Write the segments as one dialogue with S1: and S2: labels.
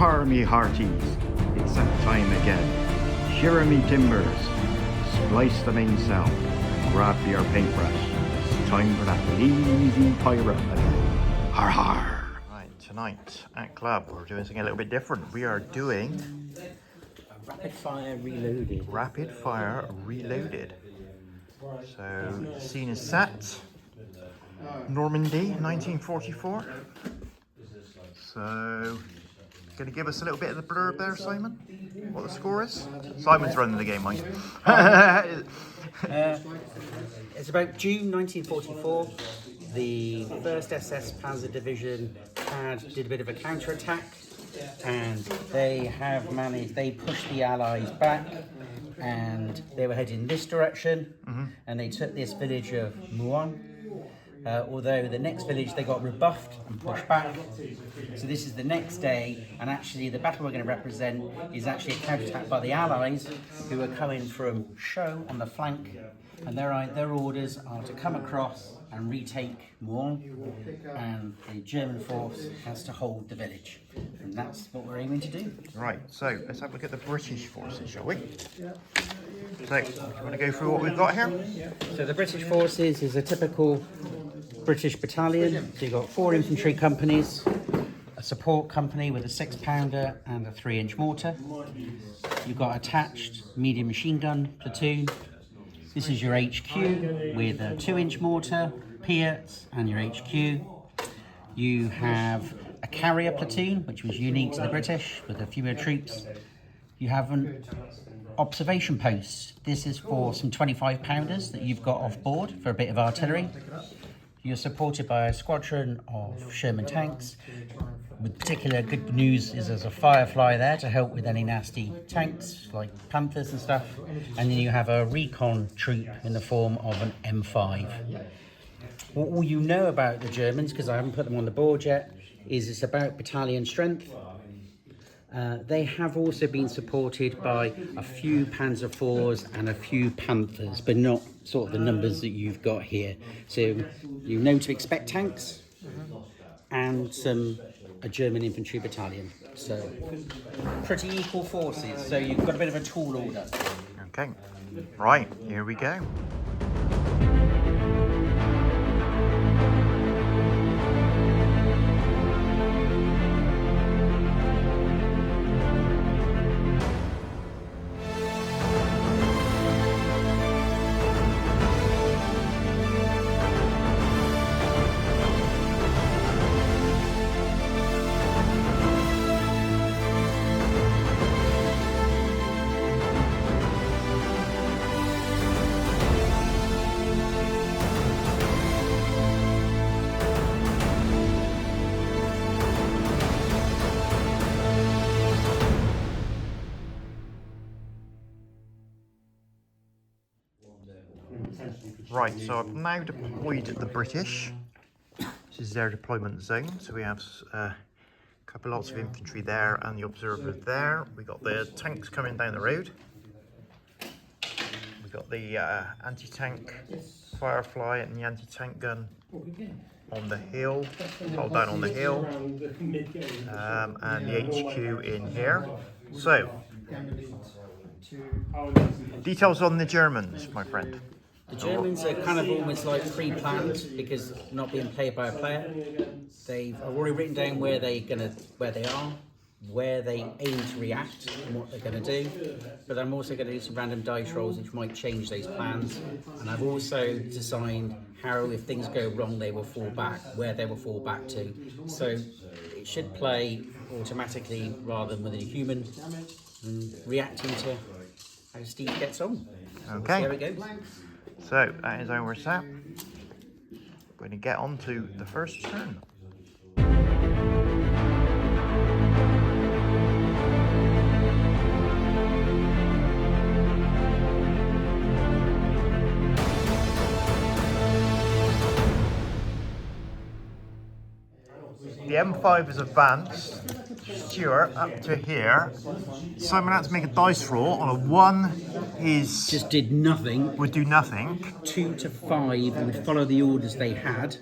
S1: har me hearties, it's that time again. Shear me timbers, splice the mainsail, grab your paintbrush. It's time for that lazy pirate again. Har har! Right, tonight at club we're doing something a little bit different. We are doing
S2: Rapid Fire Reloaded.
S1: Rapid Fire Reloaded. So, the scene is set. Normandy, 1944. So, going to give us a little bit of the blurb there, Simon? What the score is? Simon's running the game, Mike.
S2: It's about June 1944. The 1st SS Panzer Division did a bit of a counterattack, and they pushed the Allies back, and they were heading this direction, and they took this village of Muon. Although the next village they got rebuffed and pushed back. So this is the next day, and actually the battle we're going to represent is actually a counterattack by the Allies, who are coming from Chaux on the flank, and their orders are to come across and retake Muon, and the German force has to hold the village, and that's what we're aiming to do.
S1: Right, so let's have a look at the British forces, shall we? So, you want to go through what we've got here?
S2: So the British forces is a typical British battalion. So you've got 4 infantry companies, a support company with a 6-pounder and a 3-inch mortar. You've got attached medium machine gun platoon. This is your HQ with a 2-inch mortar, Piats, and your HQ. You have a carrier platoon, which was unique to the British, with a few more troops. You have an observation post. This is for some 25-pounders that you've got off board for a bit of artillery. You're supported by a squadron of Sherman tanks. With particular good news is there's a Firefly there to help with any nasty tanks like Panthers and stuff. And then you have a recon troop in the form of an M5. What all you know about the Germans, because I haven't put them on the board yet, is it's about battalion strength. They have also been supported by a few Panzer IVs and a few Panthers, but not sort of the numbers that you've got here. So you know to expect tanks and a German infantry battalion. So pretty equal forces. So you've got a bit of a tall order.
S1: Okay, right, here we go. Right, so I've now deployed the British. This is their deployment zone. So we have a couple lots of infantry there and the observer there. We got the tanks coming down the road. We got the anti-tank Firefly and the anti-tank gun on the hill, hold down on the hill, and the HQ in here. So, details on the Germans, my friend.
S2: The Germans are kind of almost like pre-planned because not being played by a player. They've already written down where they are, where they aim to react, and what they're going to do. But I'm also going to do some random dice rolls which might change those plans. And I've also designed how, if things go wrong, they will fall back, where they will fall back to. So it should play automatically rather than with a human and reacting to how Steve gets on.
S1: Okay.
S2: So there it goes.
S1: So that is how we're set. We're going to get on to the first turn. The M5 is advanced. Stuart up to here. Simon had to make a dice roll. On a 1, his
S2: Just did nothing.
S1: would do nothing.
S2: 2 to 5 would follow the orders they had,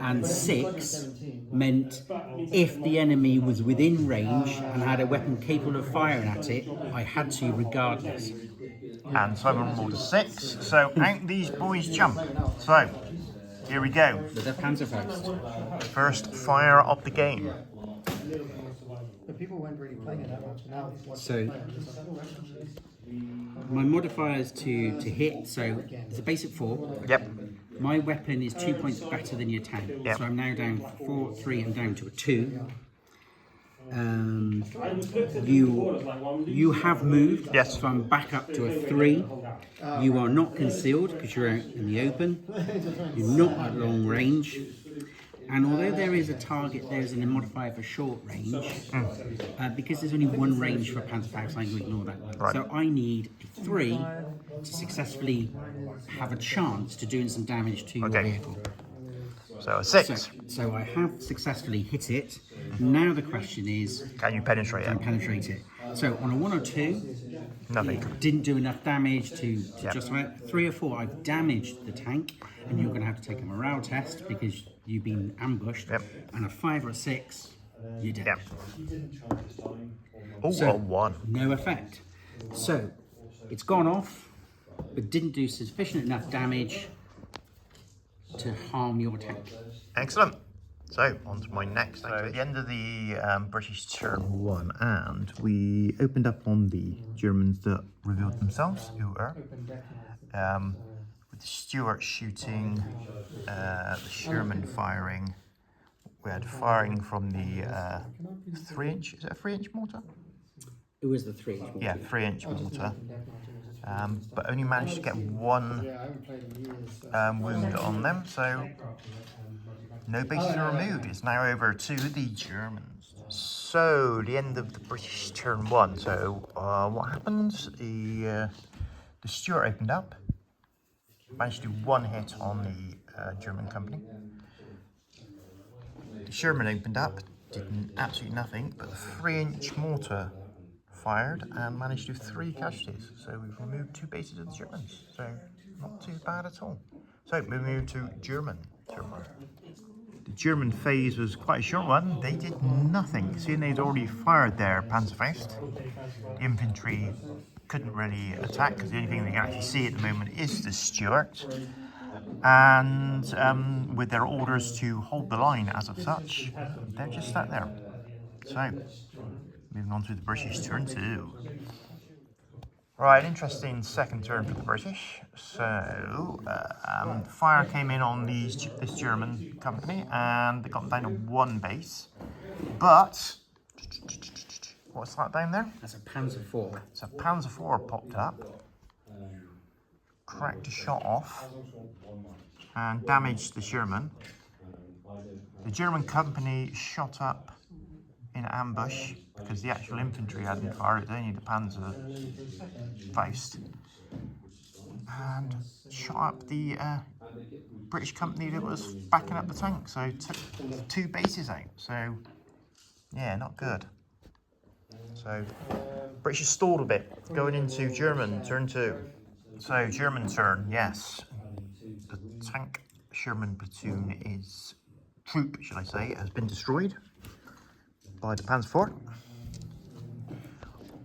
S2: and 6 meant if the enemy was within range and had a weapon capable of firing at it, I had to regardless.
S1: And Simon rolled a 6. So out these boys jump. So here we go.
S2: With a Panzerfaust.
S1: First fire of the game.
S3: But people weren't really playing it that much. Now,
S2: So my modifiers to hit, so it's a basic 4.
S1: Yep.
S2: My weapon is 2 points better than your tank.
S1: Yep.
S2: So I'm now down 4, 3, and down to a 2. You have moved,
S1: Yes.
S2: so I'm back up to a 3. You are not concealed because you're out in the open. You're not at long range. And although there is a target, there's a modifier for short range. Because there's only one range for Panzerfaust, I'm going to ignore that one.
S1: Right.
S2: So I need a 3 to successfully have a chance to doing some damage to your vehicle.
S1: So a 6.
S2: So I have successfully hit it. Now the question is,
S1: Can you penetrate
S2: can I
S1: it?
S2: penetrate it? So on a 1 or 2,
S1: Nothing.
S2: didn't do enough damage to
S1: Yep.
S2: justify it. 3 or 4, I've damaged the tank, and you're going to have to take a morale test because you've been ambushed.
S1: Yep.
S2: And a 5 or a 6, you're dead.
S1: Yep. Oh,
S2: So-
S1: a 1.
S2: No effect. So it's gone off, but didn't do sufficient enough damage to harm your tank.
S1: Excellent. So, on to my next. So, at the end of the British turn 1, and we opened up on the Germans that revealed themselves, who were with the Stuart shooting, the Sherman firing. We had firing from the 3-inch, is it a 3-inch mortar?
S2: It was the 3 inch.
S1: Yeah, 3-inch mortar. But only managed to get 1
S3: yeah, I haven't played in years.
S1: wound on them, so no bases are removed. It's now over to the Germans. So the end of the British turn 1. So what happens? The Stuart opened up, managed to do 1 hit on the German company. The Sherman opened up, did absolutely nothing, but the 3-inch mortar fired and managed to do 3 casualties. So we've removed 2 bases of the Germans. So not too bad at all. So we move to German turn 1. The German phase was quite a short one. They did nothing. Seeing they'd already fired their Panzerfaust, the infantry couldn't really attack because the only thing they can actually see at the moment is the Stuart. And with their orders to hold the line as of such, they're just sat there. So, moving on to the British turn 2. Right, interesting second turn for the British. So, fire came in on this German company and they got down to 1 base. But, what's that down there?
S2: That's a Panzer 4.
S1: So, Panzer 4 popped up, cracked a shot off, and damaged the Sherman. The German company shot up in ambush because the actual infantry hadn't fired, it was only the Panzerfaust, and shot up the British company that was backing up the tank, so took 2 bases out. So yeah, not good. So British stalled a bit going into German turn 2. So German turn, yes, the tank Sherman platoon is troop, shall I say, has been destroyed by the Panzer IV.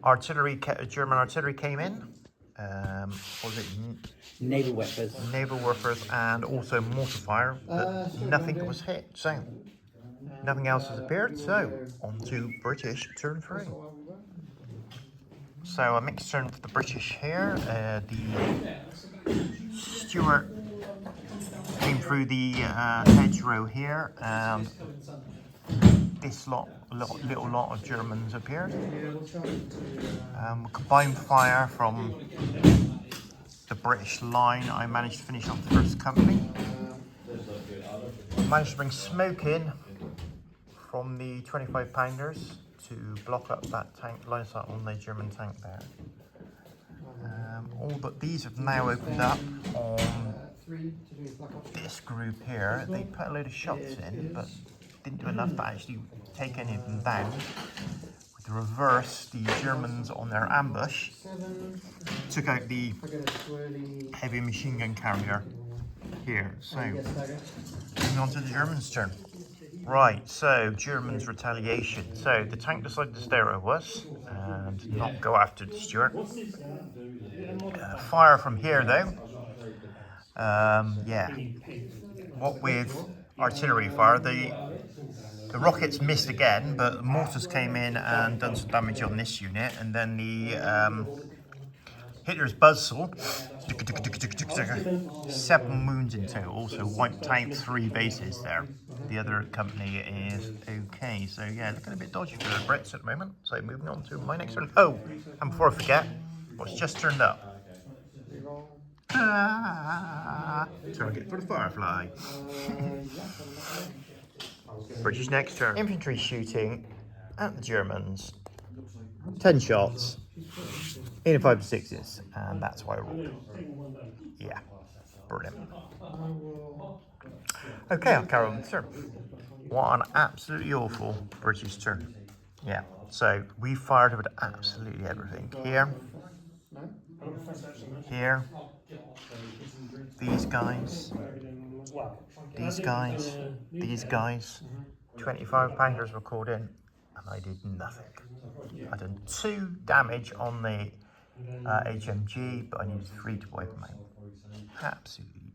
S1: Artillery, German artillery came in. What was it?
S2: Naval weapons.
S1: Naval warfare and also mortar fire, but nothing was hit. So nothing else has appeared. So on to British turn 3. So a mixed turn for the British here. The Stuart came through the hedgerow here, and this little lot of Germans appeared. Combined fire from the British line. I managed to finish off the first company. Managed to bring smoke in from the 25 pounders to block up that tank, line of sight on the German tank there. All but these have now opened up on this group here. They put a load of shots in, but didn't do enough to actually
S4: take any of them down. With the reverse, the Germans on their ambush took out the heavy machine gun carrier here. So, moving on to the Germans' turn. Right, so Germans' retaliation. So the tank decided to stay where it was and not go after the Stuart. Fire from here though. Yeah. What with artillery fire, the rockets missed again, but the mortars came in and done some damage on this unit, and then the Hitler's buzzsaw, 7 wounds in total, so wiped out 3 bases there. The other company is okay, so yeah, looking a bit dodgy for the Brits at the moment. So moving on to my next turn. Oh, and before I forget, what's just turned up? Target for the Firefly. British next turn. Infantry shooting at the Germans. 10 shots. In 5 to 6s, and that's why I rolled. Yeah, brilliant. Okay, I'll carry on with the turn. What an absolutely awful British turn. Yeah, so we fired with absolutely everything. Here, these guys, these guys, these guys. 25 pounders were called in, and I did nothing. I done 2 damage on the HMG, but I needed 3 to wipe them out. Absolutely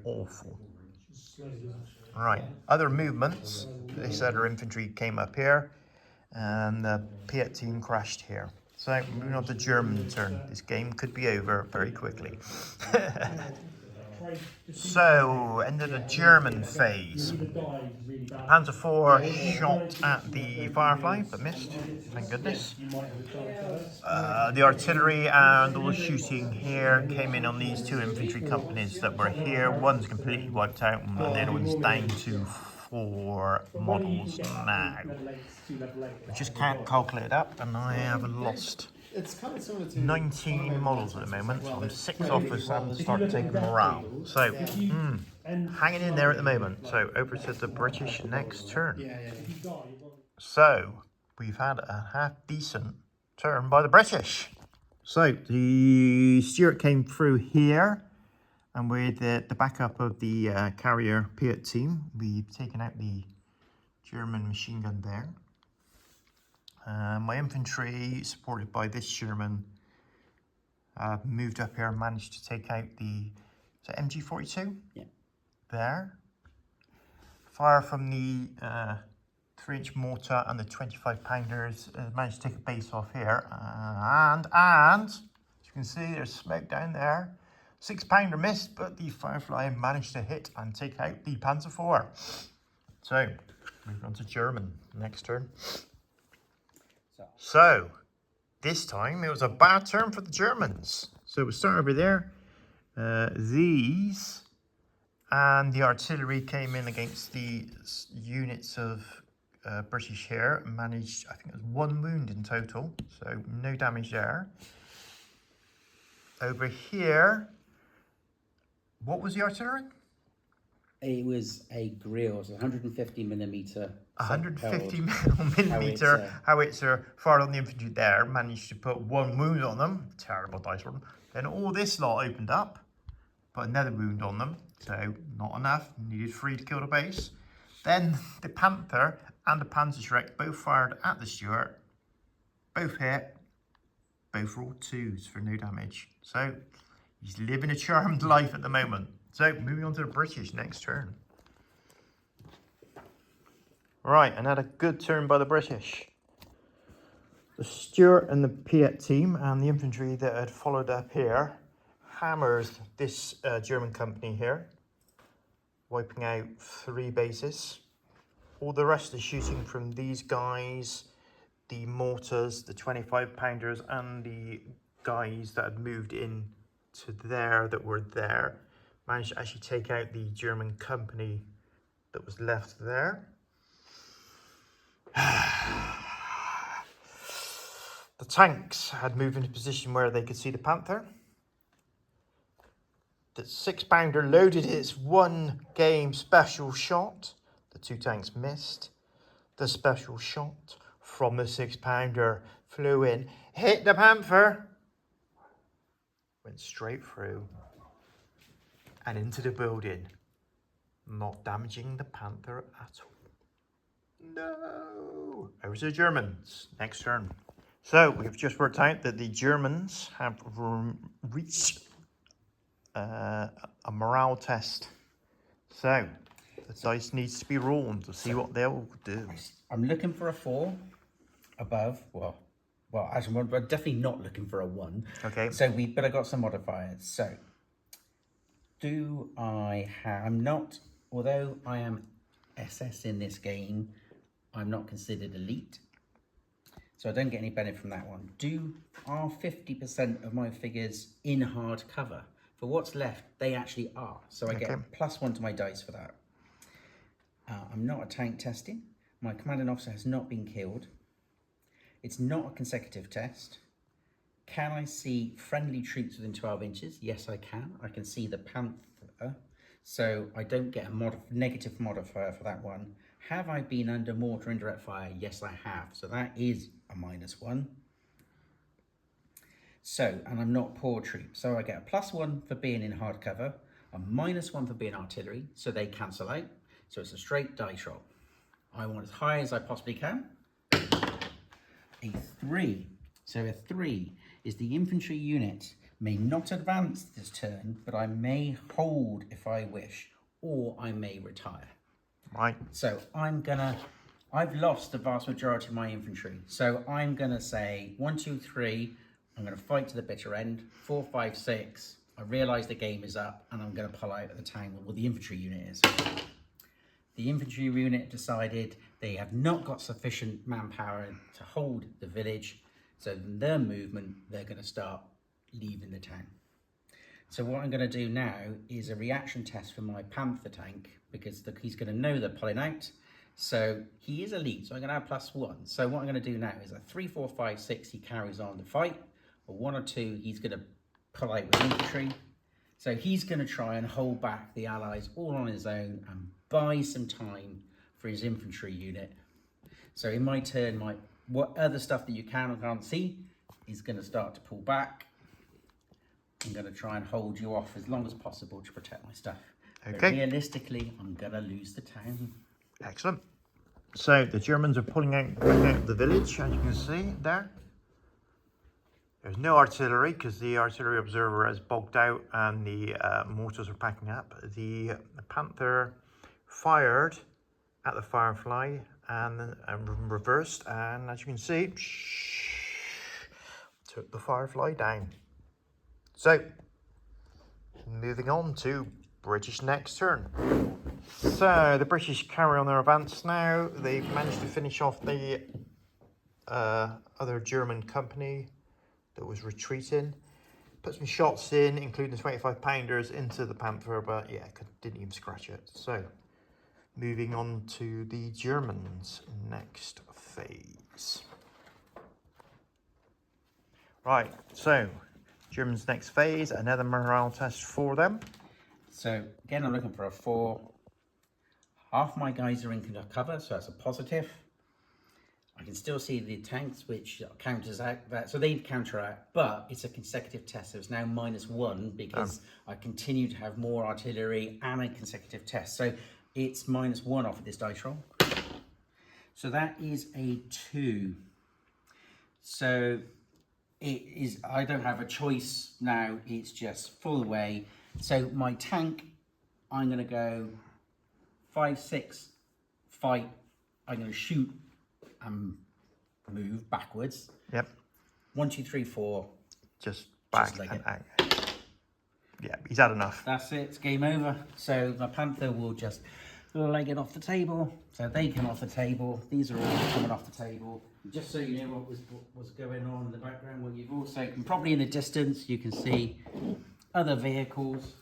S4: awful. Right, other movements. This other infantry came up here, and the Piat team crashed here. So moving on to German turn. This game could be over very quickly. So, end of the German phase. Panzer IV shot at the Firefly, but missed, thank goodness. The artillery and all the shooting here came in on these 2 infantry companies that were here. One's completely wiped out, and the other one's down to 4 models now. I just can't calculate it up, and I have lost
S3: It's kind of similar to
S4: 19 models at the moment, so I'm 6 off as having to start taking morale. So, hanging in there at the moment. So, over to the British next turn. So, we've had a half decent turn by the British. So, the Stuart came through here, and with the backup of the carrier Piat team, we've taken out the German machine gun there. My infantry, supported by this German, moved up here and managed to take out the MG42.
S2: Yeah.
S4: There. Fire from the 3-inch mortar and the 25 pounders managed to take a base off here. And as you can see, there's smoke down there. 6-pounder missed, but the Firefly managed to hit and take out the Panzer IV. So, moving on to German next turn. So, this time it was a bad turn for the Germans. So we'll start over there. These and the artillery came in against the units of British here. Managed, I think it was 1 wound in total. So no damage there. Over here, what was the artillery?
S2: It was a grill, so 150 millimeter.
S4: 150 millimeter howitzer fired on the infantry there, managed to put 1 wound on them. Terrible dice roll. Then all this lot opened up, put another wound on them, so not enough, needed 3 to kill the base. Then the Panther and the Panzerschreck both fired at the Stuart, both hit, both rolled 2s for no damage. So he's living a charmed life at the moment. So moving on to the British next turn. Right, another good turn by the British. The Stuart and the Piat team and the infantry that had followed up here hammers this German company here, wiping out 3 bases. All the rest is shooting from these guys, the mortars, the 25 pounders, and the guys that had moved in to there that were there. Managed to actually take out the German company that was left there. The tanks had moved into a position where they could see the Panther. The 6-pounder loaded its 1 game special shot. The 2 tanks missed. the special shot from the 6-pounder flew in, hit the Panther, went straight through and into the building, not damaging the Panther at all. No! Over to the Germans. Next turn. So we've just worked out that the Germans have reached a morale test. So the dice needs to be rolled to see what they'll do.
S2: I'm looking for a 4 above. Well, actually, I'm definitely not looking for a 1.
S4: Okay.
S2: So but I got some modifiers. So I'm not, although I am SS in this game, I'm not considered elite. So I don't get any benefit from that one. Are 50% of my figures in hard cover? For what's left, they actually are. So I get +1 to my dice for that. I'm not a tank testing. My commanding officer has not been killed. It's not a consecutive test. Can I see friendly troops within 12 inches? Yes, I can. I can see the Panther. So I don't get a negative modifier for that one. Have I been under mortar indirect fire? Yes, I have. So that is a -1. So, and I'm not poor troop. So I get a +1 for being in hard cover, a -1 for being artillery. So they cancel out. So it's a straight dice roll. I want as high as I possibly can. A 3. So a 3 is the infantry unit may not advance this turn, but I may hold if I wish, or I may retire.
S4: Right.
S2: So I've lost the vast majority of my infantry. So I'm gonna say 1, 2, 3, I'm gonna fight to the bitter end. 4, 5, 6, I realise the game is up and I'm gonna pull out at the time where the infantry unit is. The infantry unit decided they have not got sufficient manpower to hold the village. So in their movement, they're gonna start leaving the town. So what I'm going to do now is a reaction test for my Panther tank, because he's going to know they're pulling out. So he is elite, so I'm going to add +1. So what I'm going to do now is a 3, 4, 5, 6, he carries on the fight. Or 1 or 2, he's going to pull out with infantry. So he's going to try and hold back the Allies all on his own and buy some time for his infantry unit. So in my turn, what other stuff that you can or can't see is going to start to pull back. I'm going to try and hold you off as long as possible to protect my stuff.
S4: Okay.
S2: But realistically, I'm going to lose the town.
S4: Excellent. So the Germans are pulling out of the village, as you can see there. There's no artillery because the artillery observer has bogged out and the mortars are packing up. The Panther fired at the Firefly and reversed, and as you can see, took the Firefly down. So, moving on to British next turn. So, the British carry on their advance now. They've managed to finish off the other German company that was retreating. Put some shots in, including the 25-pounders into the Panther, but yeah, didn't even scratch it. So, moving on to the Germans' next phase. Right, so Germans' next phase, another morale test for them.
S2: So again, I'm looking for a 4. Half my guys are in cover, so that's a positive. I can still see the tanks, which counters out that. So they counter out, but it's a consecutive test. So it's now -1 because I continue to have more artillery and a consecutive test. So it's -1 off of this dice roll. So that is a 2. So I don't have a choice now, it's just full away. So my tank, I'm going to go 5, 6, fight. I'm going to shoot and move backwards.
S4: Yep.
S2: 1, 2, 3, 4.
S4: Just back and out. Yeah, he's had enough.
S2: That's it, it's game over. So my Panther will just leg it off the table. So they come off the table. These are all coming off the table. Just so you know what was going on in the background, well, you've also probably in the distance you can see other vehicles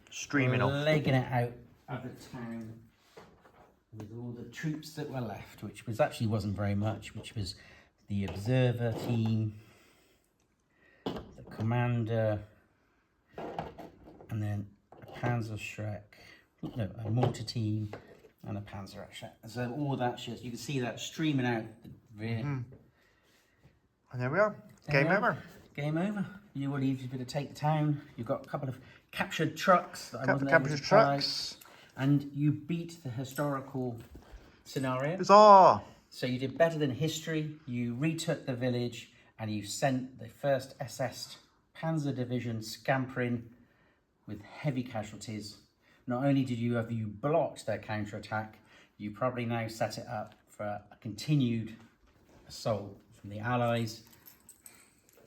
S4: streaming off,
S2: legging it out of the town with all the troops that were left, which wasn't very much, which was the observer team, the commander, and then a Panzerschreck, no, a mortar team, and a Panzerabwehr. So all that shit, you can see that streaming out the rear.
S4: And there we are.
S2: There
S4: Game
S2: we
S4: over.
S2: are. Game over. You will leave you to take the town. You've got a couple of captured trucks that I wasn't able to
S4: Captured
S2: fly.
S4: trucks.
S2: And you beat the historical scenario.
S4: Huzzah!
S2: So you did better than history. You retook the village and you sent the 1st SS Panzer Division scampering with heavy casualties. Not only did you have you blocked their counterattack, you probably now set it up for a continued assault from the Allies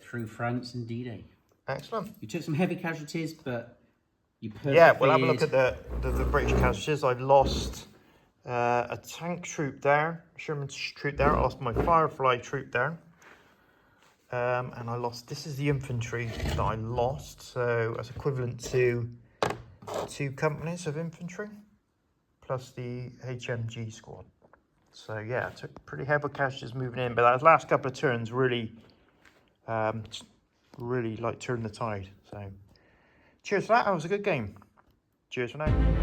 S2: through France and D-Day.
S4: Excellent.
S2: You took some heavy casualties, but you persevered.
S4: Yeah, we'll have a look at the British casualties. I've lost a tank troop there, Sherman troop there. I lost my Firefly troop there. And I lost, this is the infantry that I lost. So that's equivalent to 2 companies of infantry, plus the HMG squad. So yeah, I took pretty heavy casualties moving in, but that last couple of turns really, really like turned the tide. So cheers for that. That was a good game. Cheers for now.